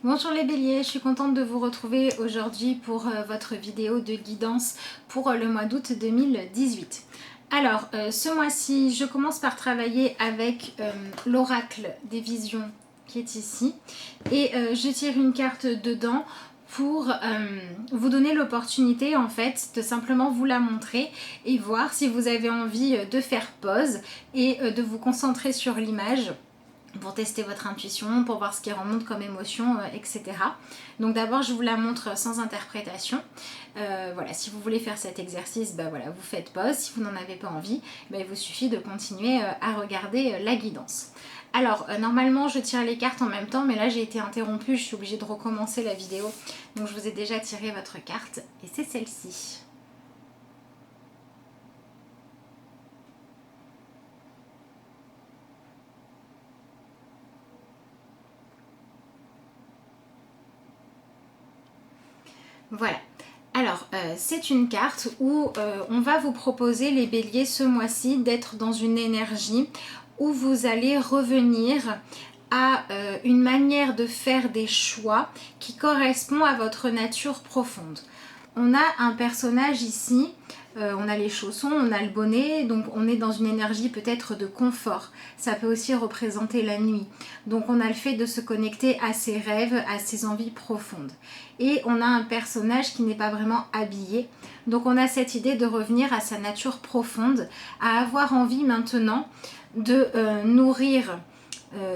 Bonjour les béliers, je suis contente de vous retrouver aujourd'hui pour votre vidéo de guidance pour le mois d'août 2018. Alors, ce mois-ci, je commence par travailler avec l'oracle des visions qui est ici. Et je tire une carte dedans pour vous donner l'opportunité en fait de simplement vous la montrer et voir si vous avez envie de faire pause et de vous concentrer sur l'image pour tester votre intuition, pour voir ce qui remonte comme émotion, etc. Donc d'abord je vous la montre sans interprétation. Voilà, si vous voulez faire cet exercice, voilà, vous faites pause. Si vous n'en avez pas envie, il vous suffit de continuer à regarder la guidance. Alors normalement je tire les cartes en même temps, mais là j'ai été interrompue, je suis obligée de recommencer la vidéo. Donc je vous ai déjà tiré votre carte et c'est celle-ci. Voilà. Alors, c'est une carte où on va vous proposer, les béliers, ce mois-ci, d'être dans une énergie où vous allez revenir à une manière de faire des choix qui correspond à votre nature profonde. On a un personnage ici, on a les chaussons, on a le bonnet, donc on est dans une énergie peut-être de confort. Ça peut aussi représenter la nuit. Donc on a le fait de se connecter à ses rêves, à ses envies profondes. Et on a un personnage qui n'est pas vraiment habillé. Donc on a cette idée de revenir à sa nature profonde, à avoir envie maintenant de nourrir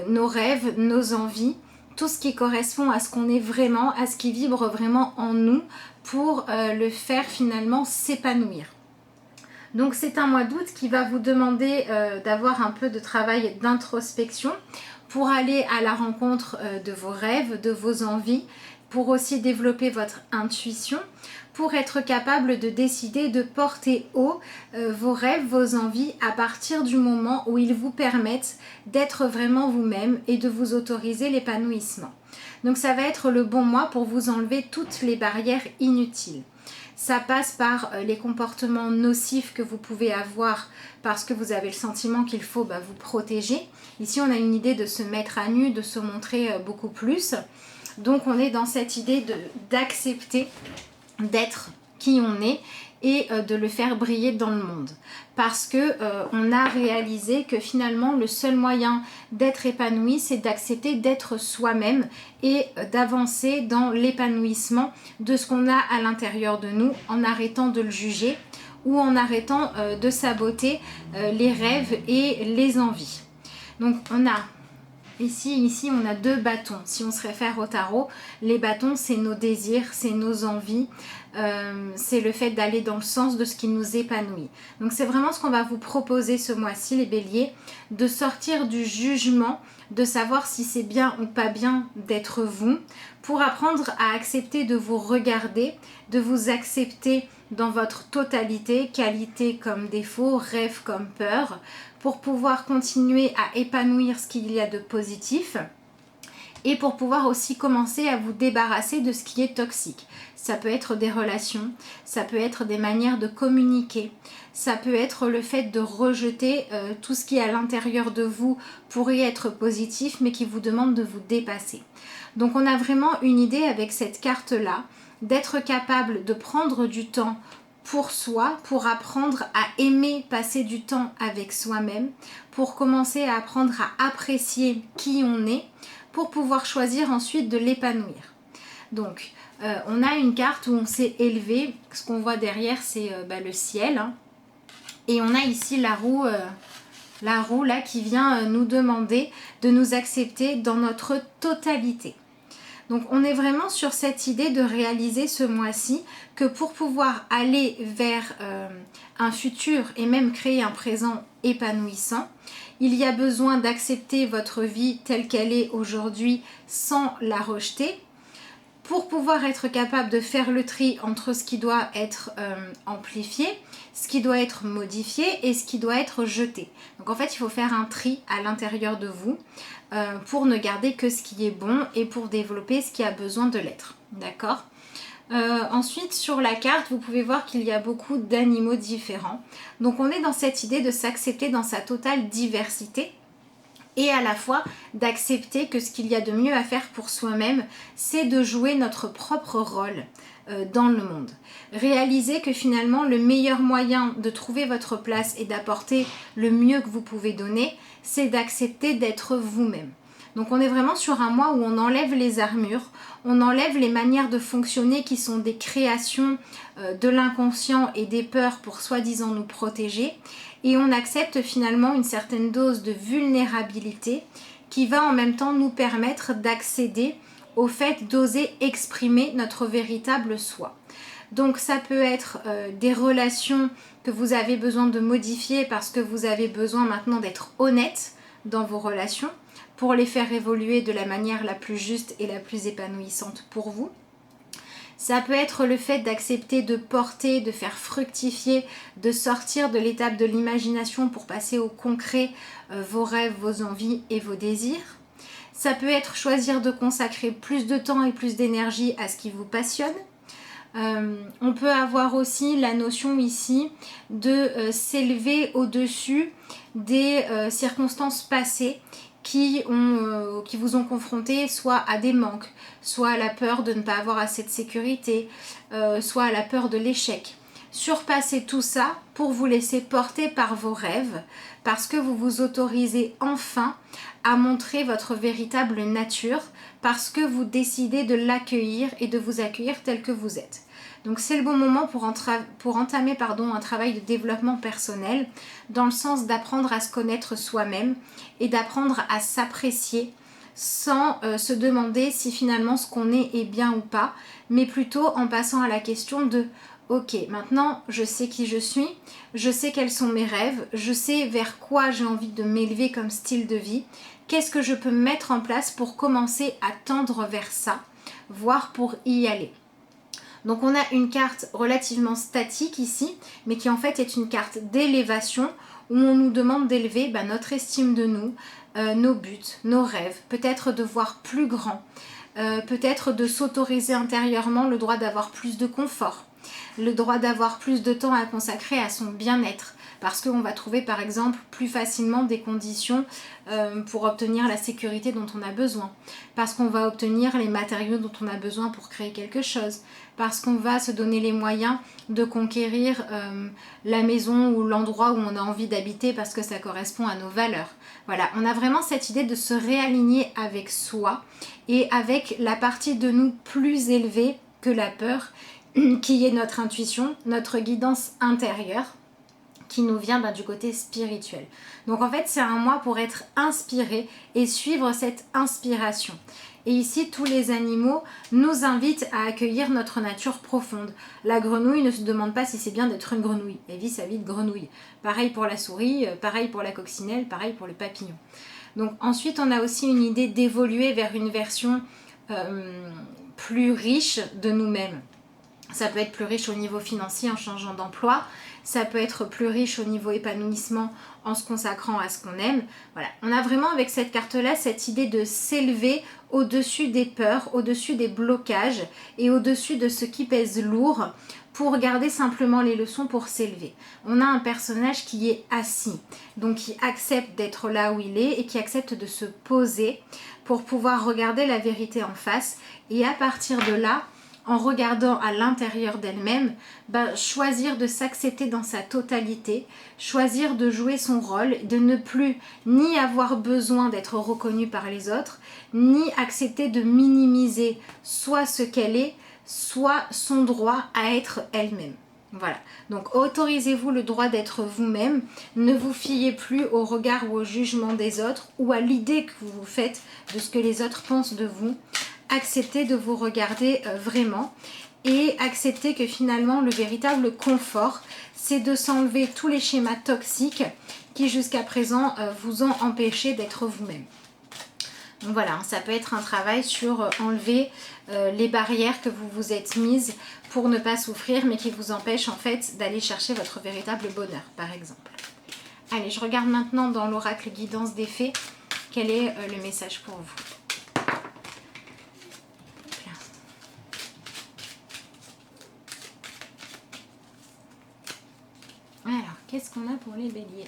nos rêves, nos envies, tout ce qui correspond à ce qu'on est vraiment, à ce qui vibre vraiment en nous pour le faire finalement s'épanouir. Donc c'est un mois d'août qui va vous demander d'avoir un peu de travail d'introspection pour aller à la rencontre de vos rêves, de vos envies, pour aussi développer votre intuition, pour être capable de décider de porter haut vos rêves, vos envies à partir du moment où ils vous permettent d'être vraiment vous-même et de vous autoriser l'épanouissement. Donc ça va être le bon mois pour vous enlever toutes les barrières inutiles. Ça passe par les comportements nocifs que vous pouvez avoir parce que vous avez le sentiment qu'il faut vous protéger. Ici, on a une idée de se mettre à nu, de se montrer beaucoup plus. Donc, on est dans cette idée d'accepter d'être qui on est et de le faire briller dans le monde. Parce que on a réalisé que finalement le seul moyen d'être épanoui, c'est d'accepter d'être soi-même et d'avancer dans l'épanouissement de ce qu'on a à l'intérieur de nous en arrêtant de le juger ou en arrêtant de saboter les rêves et les envies. Donc on a Ici, on a deux bâtons. Si on se réfère au tarot, les bâtons, c'est nos désirs, c'est nos envies, c'est le fait d'aller dans le sens de ce qui nous épanouit. Donc, c'est vraiment ce qu'on va vous proposer ce mois-ci, les béliers, de sortir du jugement, de savoir si c'est bien ou pas bien d'être vous, pour apprendre à accepter de vous regarder, de vous accepter dans votre totalité, qualité comme défaut, rêve comme peur, pour pouvoir continuer à épanouir ce qu'il y a de positif et pour pouvoir aussi commencer à vous débarrasser de ce qui est toxique. Ça peut être des relations, ça peut être des manières de communiquer, ça peut être le fait de rejeter tout ce qui est à l'intérieur de vous pourrait être positif mais qui vous demande de vous dépasser. Donc on a vraiment une idée avec cette carte-là d'être capable de prendre du temps pour soi, pour apprendre à aimer passer du temps avec soi-même, pour commencer à apprendre à apprécier qui on est, pour pouvoir choisir ensuite de l'épanouir. Donc, on a une carte où on s'est élevé, ce qu'on voit derrière c'est le ciel, hein. Et on a ici la roue là qui vient nous demander de nous accepter dans notre totalité. Donc on est vraiment sur cette idée de réaliser ce mois-ci que pour pouvoir aller vers un futur et même créer un présent épanouissant, il y a besoin d'accepter votre vie telle qu'elle est aujourd'hui sans la rejeter, pour pouvoir être capable de faire le tri entre ce qui doit être amplifié, ce qui doit être modifié et ce qui doit être jeté. Donc en fait, il faut faire un tri à l'intérieur de vous pour ne garder que ce qui est bon et pour développer ce qui a besoin de l'être. D'accord ? Ensuite, sur la carte, vous pouvez voir qu'il y a beaucoup d'animaux différents. Donc on est dans cette idée de s'accepter dans sa totale diversité et à la fois d'accepter que ce qu'il y a de mieux à faire pour soi-même, c'est de jouer notre propre rôle dans le monde. Réalisez que finalement le meilleur moyen de trouver votre place et d'apporter le mieux que vous pouvez donner, c'est d'accepter d'être vous-même. Donc on est vraiment sur un mois où on enlève les armures, on enlève les manières de fonctionner qui sont des créations de l'inconscient et des peurs pour soi-disant nous protéger, et on accepte finalement une certaine dose de vulnérabilité qui va en même temps nous permettre d'accéder au fait d'oser exprimer notre véritable soi. Donc ça peut être des relations que vous avez besoin de modifier parce que vous avez besoin maintenant d'être honnête dans vos relations pour les faire évoluer de la manière la plus juste et la plus épanouissante pour vous. Ça peut être le fait d'accepter de porter, de faire fructifier, de sortir de l'étape de l'imagination pour passer au concret vos rêves, vos envies et vos désirs. Ça peut être choisir de consacrer plus de temps et plus d'énergie à ce qui vous passionne. On peut avoir aussi la notion ici de s'élever au-dessus des circonstances passées qui vous ont confronté soit à des manques, soit à la peur de ne pas avoir assez de sécurité, soit à la peur de l'échec. Surpassez tout ça pour vous laisser porter par vos rêves, parce que vous vous autorisez enfin à montrer votre véritable nature, parce que vous décidez de l'accueillir et de vous accueillir tel que vous êtes. Donc c'est le bon moment pour entamer un travail de développement personnel, dans le sens d'apprendre à se connaître soi-même et d'apprendre à s'apprécier sans se demander si finalement ce qu'on est bien ou pas, mais plutôt en passant à la question de ok, maintenant je sais qui je suis, je sais quels sont mes rêves, je sais vers quoi j'ai envie de m'élever comme style de vie, qu'est-ce que je peux mettre en place pour commencer à tendre vers ça, voire pour y aller. Donc on a une carte relativement statique ici, mais qui en fait est une carte d'élévation où on nous demande d'élever notre estime de nous, nos buts, nos rêves, peut-être de voir plus grand, peut-être de s'autoriser intérieurement le droit d'avoir plus de confort, le droit d'avoir plus de temps à consacrer à son bien-être, parce qu'on va trouver par exemple plus facilement des conditions pour obtenir la sécurité dont on a besoin, parce qu'on va obtenir les matériaux dont on a besoin pour créer quelque chose, parce qu'on va se donner les moyens de conquérir la maison ou l'endroit où on a envie d'habiter parce que ça correspond à nos valeurs. Voilà, on a vraiment cette idée de se réaligner avec soi et avec la partie de nous plus élevée que la peur, qui est notre intuition, notre guidance intérieure, qui nous vient du côté spirituel. Donc en fait c'est un mois pour être inspiré et suivre cette inspiration. Et ici tous les animaux nous invitent à accueillir notre nature profonde. La grenouille ne se demande pas si c'est bien d'être une grenouille, elle vit sa vie de grenouille. Pareil pour la souris, pareil pour la coccinelle, pareil pour le papillon. Donc ensuite on a aussi une idée d'évoluer vers une version plus riche de nous-mêmes. Ça peut être plus riche au niveau financier en changeant d'emploi, ça peut être plus riche au niveau épanouissement en se consacrant à ce qu'on aime. Voilà, on a vraiment avec cette carte-là cette idée de s'élever au-dessus des peurs, au-dessus des blocages et au-dessus de ce qui pèse lourd pour garder simplement les leçons pour s'élever. On a un personnage qui est assis, donc qui accepte d'être là où il est et qui accepte de se poser pour pouvoir regarder la vérité en face et à partir de là, en regardant à l'intérieur d'elle-même, choisir de s'accepter dans sa totalité, choisir de jouer son rôle, de ne plus ni avoir besoin d'être reconnue par les autres, ni accepter de minimiser soit ce qu'elle est, soit son droit à être elle-même. Voilà, donc autorisez-vous le droit d'être vous-même, ne vous fiez plus au regard ou au jugement des autres ou à l'idée que vous vous faites de ce que les autres pensent de vous. Acceptez de vous regarder vraiment et acceptez que finalement le véritable confort c'est de s'enlever tous les schémas toxiques qui jusqu'à présent vous ont empêché d'être vous-même. Donc voilà, ça peut être un travail sur enlever les barrières que vous vous êtes mises pour ne pas souffrir mais qui vous empêchent en fait d'aller chercher votre véritable bonheur par exemple. Allez, je regarde maintenant dans l'oracle guidance des fées quel est le message pour vous. Alors, qu'est-ce qu'on a pour les béliers?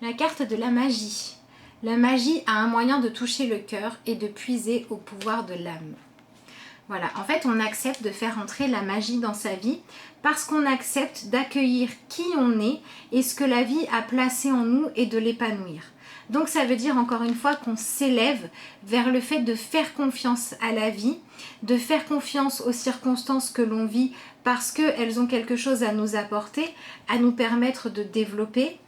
La carte de la magie. La magie a un moyen de toucher le cœur et de puiser au pouvoir de l'âme. Voilà, en fait, on accepte de faire entrer la magie dans sa vie parce qu'on accepte d'accueillir qui on est et ce que la vie a placé en nous et de l'épanouir. Donc ça veut dire encore une fois qu'on s'élève vers le fait de faire confiance à la vie, de faire confiance aux circonstances que l'on vit parce qu'elles ont quelque chose à nous apporter, à nous permettre de développer.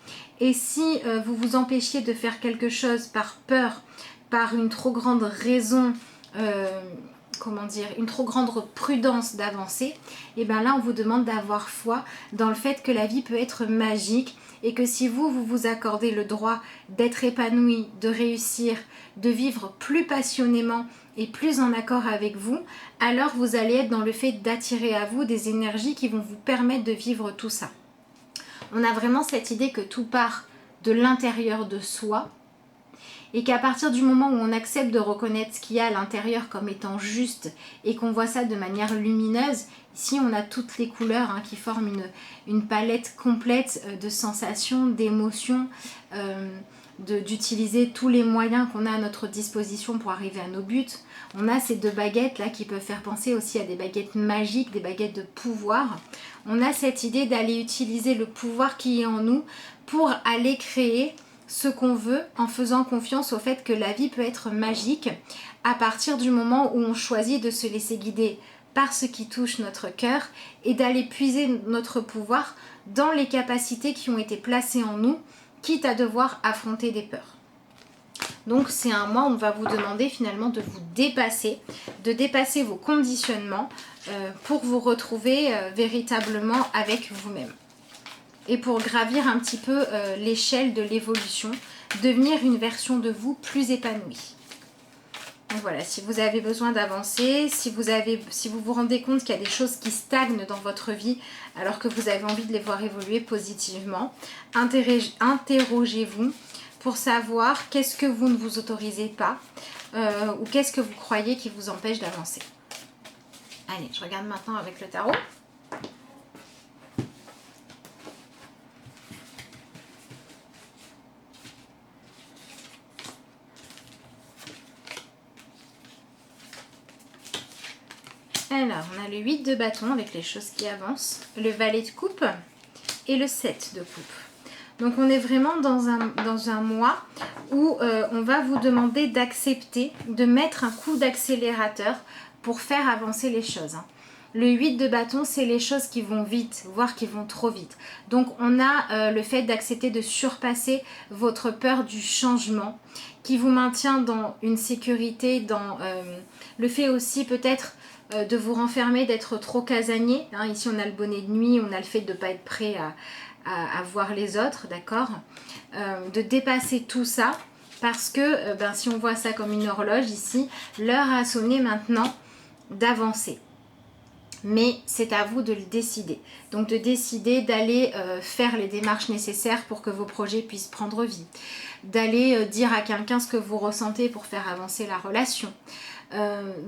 Et si vous vous empêchiez de faire quelque chose par peur, par une trop grande raison, une trop grande prudence d'avancer, et bien là on vous demande d'avoir foi dans le fait que la vie peut être magique et que si vous vous accordez le droit d'être épanoui, de réussir, de vivre plus passionnément et plus en accord avec vous, alors vous allez être dans le fait d'attirer à vous des énergies qui vont vous permettre de vivre tout ça. On a vraiment cette idée que tout part de l'intérieur de soi et qu'à partir du moment où on accepte de reconnaître ce qu'il y a à l'intérieur comme étant juste et qu'on voit ça de manière lumineuse, ici on a toutes les couleurs qui forment une palette complète de sensations, d'émotions, d'utiliser tous les moyens qu'on a à notre disposition pour arriver à nos buts. On a ces deux baguettes là qui peuvent faire penser aussi à des baguettes magiques, des baguettes de pouvoir. On a cette idée d'aller utiliser le pouvoir qui est en nous pour aller créer ce qu'on veut en faisant confiance au fait que la vie peut être magique à partir du moment où on choisit de se laisser guider par ce qui touche notre cœur et d'aller puiser notre pouvoir dans les capacités qui ont été placées en nous, quitte à devoir affronter des peurs. Donc c'est un mois où on va vous demander finalement de vous dépasser, de dépasser vos conditionnements pour vous retrouver véritablement avec vous-même. Et pour gravir un petit peu l'échelle de l'évolution, devenir une version de vous plus épanouie. Donc voilà, si vous avez besoin d'avancer, si vous vous rendez compte qu'il y a des choses qui stagnent dans votre vie alors que vous avez envie de les voir évoluer positivement, interrogez-vous pour savoir qu'est-ce que vous ne vous autorisez pas ou qu'est-ce que vous croyez qui vous empêche d'avancer. Allez, je regarde maintenant avec le tarot. Alors, on a le 8 de bâton avec les choses qui avancent, le valet de coupe et le 7 de coupe. Donc, on est vraiment dans un mois où on va vous demander d'accepter, de mettre un coup d'accélérateur pour faire avancer les choses. Le 8 de bâton, c'est les choses qui vont vite, voire qui vont trop vite. Donc, on a le fait d'accepter de surpasser votre peur du changement qui vous maintient dans une sécurité, dans le fait aussi peut-être de vous renfermer, d'être trop casanier. Ici, on a le bonnet de nuit, on a le fait de ne pas être prêt à voir les autres, d'accord, de dépasser tout ça parce que si on voit ça comme une horloge ici, l'heure a sonné maintenant d'avancer. Mais c'est à vous de le décider. Donc de décider d'aller faire les démarches nécessaires pour que vos projets puissent prendre vie. D'aller dire à quelqu'un ce que vous ressentez pour faire avancer la relation.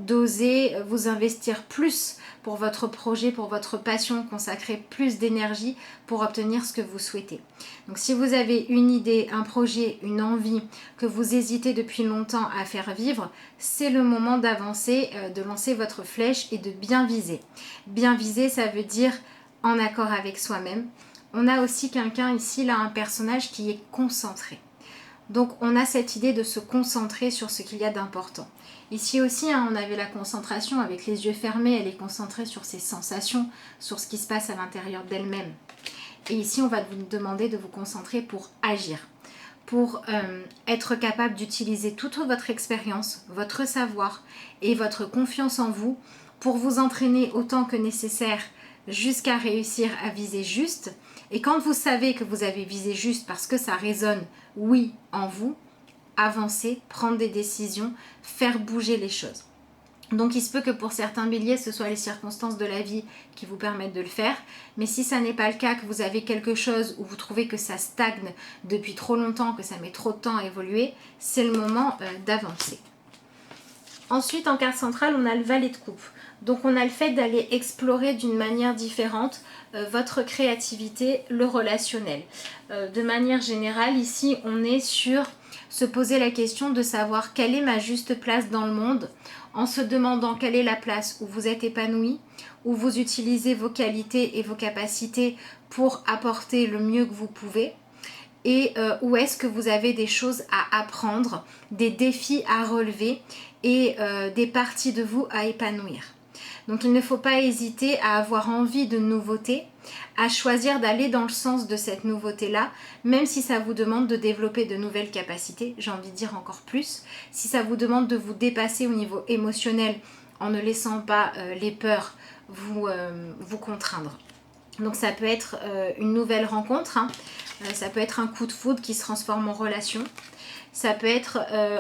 D'oser vous investir plus pour votre projet, pour votre passion, consacrer plus d'énergie pour obtenir ce que vous souhaitez. Donc si vous avez une idée, un projet, une envie que vous hésitez depuis longtemps à faire vivre, c'est le moment d'avancer, de lancer votre flèche et de bien viser. Bien viser, ça veut dire en accord avec soi-même. On a aussi quelqu'un ici, là, un personnage qui est concentré. Donc on a cette idée de se concentrer sur ce qu'il y a d'important. Ici aussi, on avait la concentration avec les yeux fermés, elle est concentrée sur ses sensations, sur ce qui se passe à l'intérieur d'elle-même. Et ici, on va vous demander de vous concentrer pour agir, pour être capable d'utiliser toute votre expérience, votre savoir et votre confiance en vous pour vous entraîner autant que nécessaire jusqu'à réussir à viser juste. Et quand vous savez que vous avez visé juste parce que ça résonne oui en vous, avancer, prendre des décisions, faire bouger les choses. Donc il se peut que pour certains béliers, ce soit les circonstances de la vie qui vous permettent de le faire. Mais si ça n'est pas le cas, que vous avez quelque chose où vous trouvez que ça stagne depuis trop longtemps, que ça met trop de temps à évoluer, c'est le moment d'avancer. Ensuite, en carte centrale, on a le valet de coupe. Donc on a le fait d'aller explorer d'une manière différente votre créativité, le relationnel. De manière générale, ici, on est sur se poser la question de savoir quelle est ma juste place dans le monde, en se demandant quelle est la place où vous êtes épanoui, où vous utilisez vos qualités et vos capacités pour apporter le mieux que vous pouvez, et où est-ce que vous avez des choses à apprendre, des défis à relever et des parties de vous à épanouir. Donc il ne faut pas hésiter à avoir envie de nouveautés, à choisir d'aller dans le sens de cette nouveauté-là, même si ça vous demande de développer de nouvelles capacités, j'ai envie de dire encore plus, si ça vous demande de vous dépasser au niveau émotionnel en ne laissant pas les peurs vous contraindre. Donc ça peut être une nouvelle rencontre, hein. Ça peut être un coup de foudre qui se transforme en relation. Ça peut être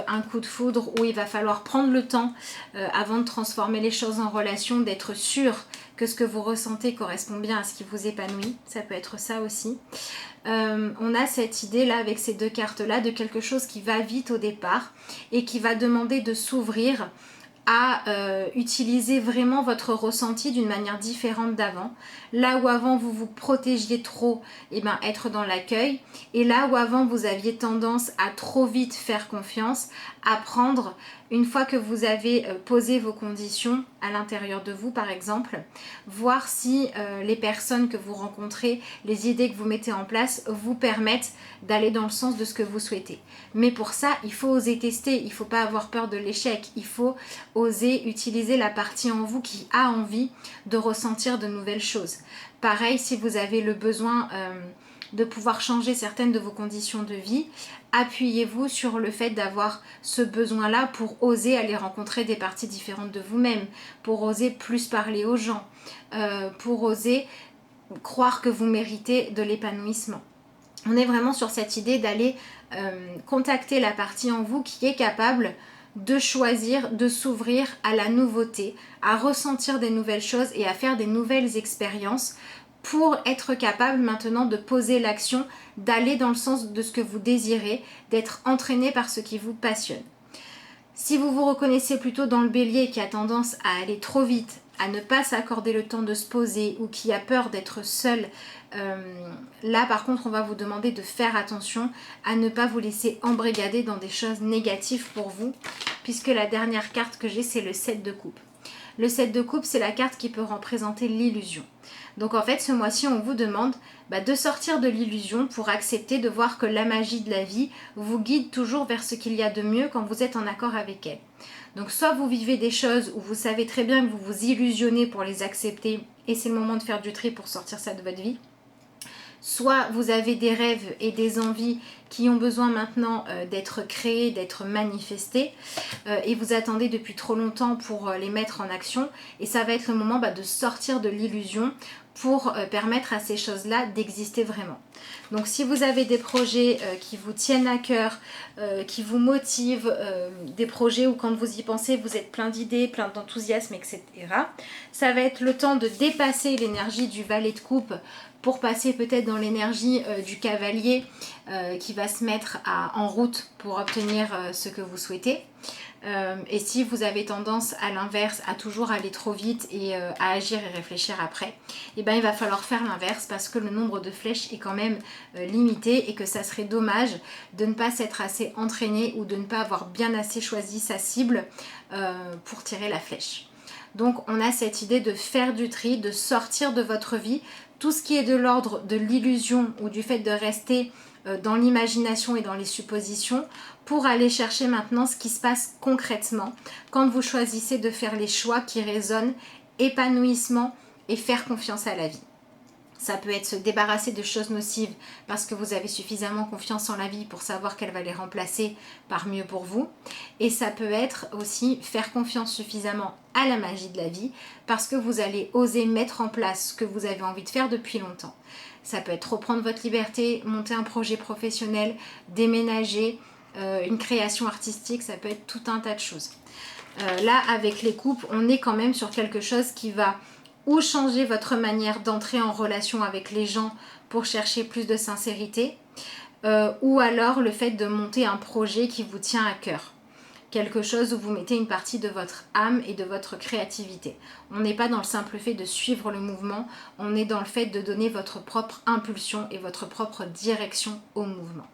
un coup de foudre où il va falloir prendre le temps avant de transformer les choses en relation, d'être sûr que ce que vous ressentez correspond bien à ce qui vous épanouit. Ça peut être ça aussi. On a cette idée là avec ces deux cartes là de quelque chose qui va vite au départ et qui va demander de s'ouvrir à utiliser vraiment votre ressenti d'une manière différente d'avant. Là où avant vous vous protégiez trop, et ben être dans l'accueil. Et là où avant vous aviez tendance à trop vite faire confiance, apprendre une fois que vous avez posé vos conditions à l'intérieur de vous par exemple, voir si les personnes que vous rencontrez, les idées que vous mettez en place vous permettent d'aller dans le sens de ce que vous souhaitez. Mais pour ça, il faut oser tester, il ne faut pas avoir peur de l'échec, il faut oser utiliser la partie en vous qui a envie de ressentir de nouvelles choses. Pareil, si vous avez le besoin de pouvoir changer certaines de vos conditions de vie, appuyez-vous sur le fait d'avoir ce besoin-là pour oser aller rencontrer des parties différentes de vous-même, pour oser plus parler aux gens, pour oser croire que vous méritez de l'épanouissement. On est vraiment sur cette idée d'aller contacter la partie en vous qui est capable de choisir, de s'ouvrir à la nouveauté, à ressentir des nouvelles choses et à faire des nouvelles expériences pour être capable maintenant de poser l'action, d'aller dans le sens de ce que vous désirez, d'être entraîné par ce qui vous passionne. Si vous vous reconnaissez plutôt dans le bélier qui a tendance à aller trop vite, à ne pas s'accorder le temps de se poser ou qui a peur d'être seul, là par contre on va vous demander de faire attention à ne pas vous laisser embrigader dans des choses négatives pour vous, puisque la dernière carte que j'ai c'est le 7 de coupe. Le 7 de coupe c'est la carte qui peut représenter l'illusion. Donc en fait ce mois-ci on vous demande de sortir de l'illusion pour accepter de voir que la magie de la vie vous guide toujours vers ce qu'il y a de mieux quand vous êtes en accord avec elle. Donc soit vous vivez des choses où vous savez très bien que vous vous illusionnez pour les accepter et c'est le moment de faire du tri pour sortir ça de votre vie. Soit vous avez des rêves et des envies qui ont besoin maintenant d'être créés, d'être manifestés et vous attendez depuis trop longtemps pour les mettre en action et ça va être le moment de sortir de l'illusion pour permettre à ces choses-là d'exister vraiment. Donc si vous avez des projets qui vous tiennent à cœur, qui vous motivent, des projets où quand vous y pensez vous êtes plein d'idées, plein d'enthousiasme, etc. Ça va être le temps de dépasser l'énergie du valet de coupe pour passer peut-être dans l'énergie du cavalier qui va se mettre en route pour obtenir ce que vous souhaitez. Et si vous avez tendance à l'inverse, à toujours aller trop vite et à agir et réfléchir après, il va falloir faire l'inverse parce que le nombre de flèches est quand même limité et que ça serait dommage de ne pas s'être assez entraîné ou de ne pas avoir bien assez choisi sa cible pour tirer la flèche. Donc on a cette idée de faire du tri, de sortir de votre vie tout ce qui est de l'ordre de l'illusion ou du fait de rester dans l'imagination et dans les suppositions pour aller chercher maintenant ce qui se passe concrètement quand vous choisissez de faire les choix qui résonnent épanouissement et faire confiance à la vie. Ça peut être se débarrasser de choses nocives parce que vous avez suffisamment confiance en la vie pour savoir qu'elle va les remplacer par mieux pour vous. Et ça peut être aussi faire confiance suffisamment à la magie de la vie parce que vous allez oser mettre en place ce que vous avez envie de faire depuis longtemps. Ça peut être reprendre votre liberté, monter un projet professionnel, déménager, une création artistique, ça peut être tout un tas de choses. Là, avec les coupes, on est quand même sur quelque chose qui va ou changer votre manière d'entrer en relation avec les gens pour chercher plus de sincérité, ou alors le fait de monter un projet qui vous tient à cœur. quelque chose où vous mettez une partie de votre âme et de votre créativité. On n'est pas dans le simple fait de suivre le mouvement, on est dans le fait de donner votre propre impulsion et votre propre direction au mouvement.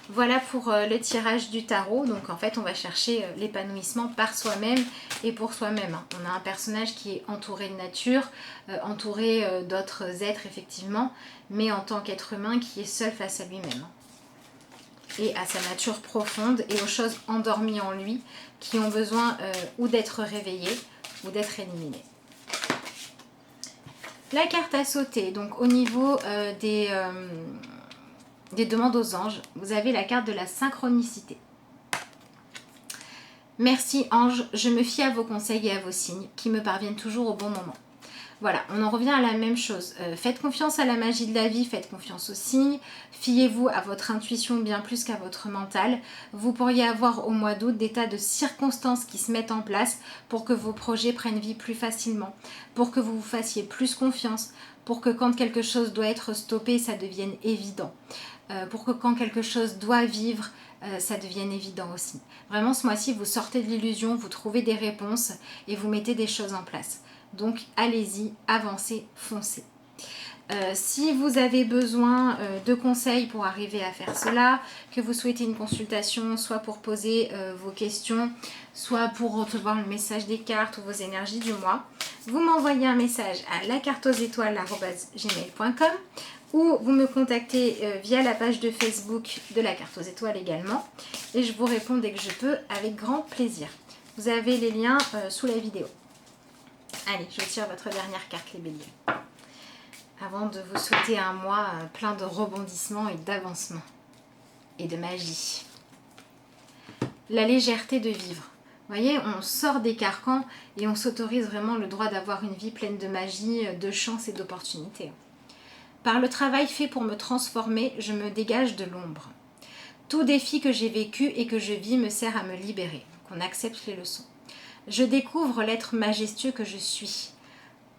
Voilà pour le tirage du tarot. Donc en fait on va chercher l'épanouissement par soi-même et pour soi-même. On a un personnage qui est entouré de nature, entouré d'autres êtres effectivement, mais en tant qu'être humain qui est seul face à lui-même. Et à sa nature profonde et aux choses endormies en lui qui ont besoin ou d'être réveillées ou d'être éliminées. La carte à sauter, donc au niveau des demandes aux anges, vous avez la carte de la synchronicité. Merci anges, je me fie à vos conseils et à vos signes qui me parviennent toujours au bon moment. Voilà, on en revient à la même chose. Faites confiance à la magie de la vie, faites confiance aux signes, fiez-vous à votre intuition bien plus qu'à votre mental. Vous pourriez avoir au mois d'août des tas de circonstances qui se mettent en place pour que vos projets prennent vie plus facilement, pour que vous vous fassiez plus confiance, pour que quand quelque chose doit être stoppé, ça devienne évident. Pour que quand quelque chose doit vivre, ça devienne évident aussi. Vraiment ce mois-ci, vous sortez de l'illusion, vous trouvez des réponses et vous mettez des choses en place. Donc allez-y, avancez, foncez. Si vous avez besoin de conseils pour arriver à faire cela, que vous souhaitez une consultation, soit pour poser vos questions, soit pour recevoir le message des cartes ou vos énergies du mois, vous m'envoyez un message à lacarteauxétoiles@gmail.com ou vous me contactez via la page de Facebook de la carte aux étoiles également et je vous réponds dès que je peux avec grand plaisir. Vous avez les liens sous la vidéo. Allez, je tire votre dernière carte, les béliers. Avant de vous souhaiter un mois plein de rebondissements et d'avancement. Et de magie. La légèreté de vivre. Vous voyez, on sort des carcans et on s'autorise vraiment le droit d'avoir une vie pleine de magie, de chance et d'opportunités. Par le travail fait pour me transformer, je me dégage de l'ombre. Tout défi que j'ai vécu et que je vis me sert à me libérer. Qu'on accepte les leçons. Je découvre l'être majestueux que je suis.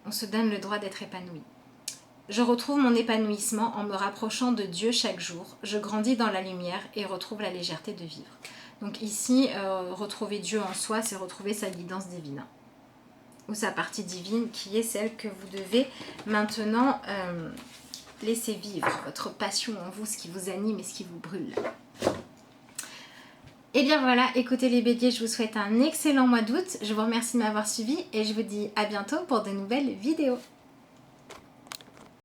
On se donne le droit d'être épanoui. Je retrouve mon épanouissement en me rapprochant de Dieu chaque jour. Je grandis dans la lumière et retrouve la légèreté de vivre. Donc ici, retrouver Dieu en soi, c'est retrouver sa guidance divine. Ou sa partie divine qui est celle que vous devez maintenant laisser vivre. Votre passion en vous, ce qui vous anime et ce qui vous brûle. Et bien voilà, écoutez les béliers, je vous souhaite un excellent mois d'août. Je vous remercie de m'avoir suivi et je vous dis à bientôt pour de nouvelles vidéos.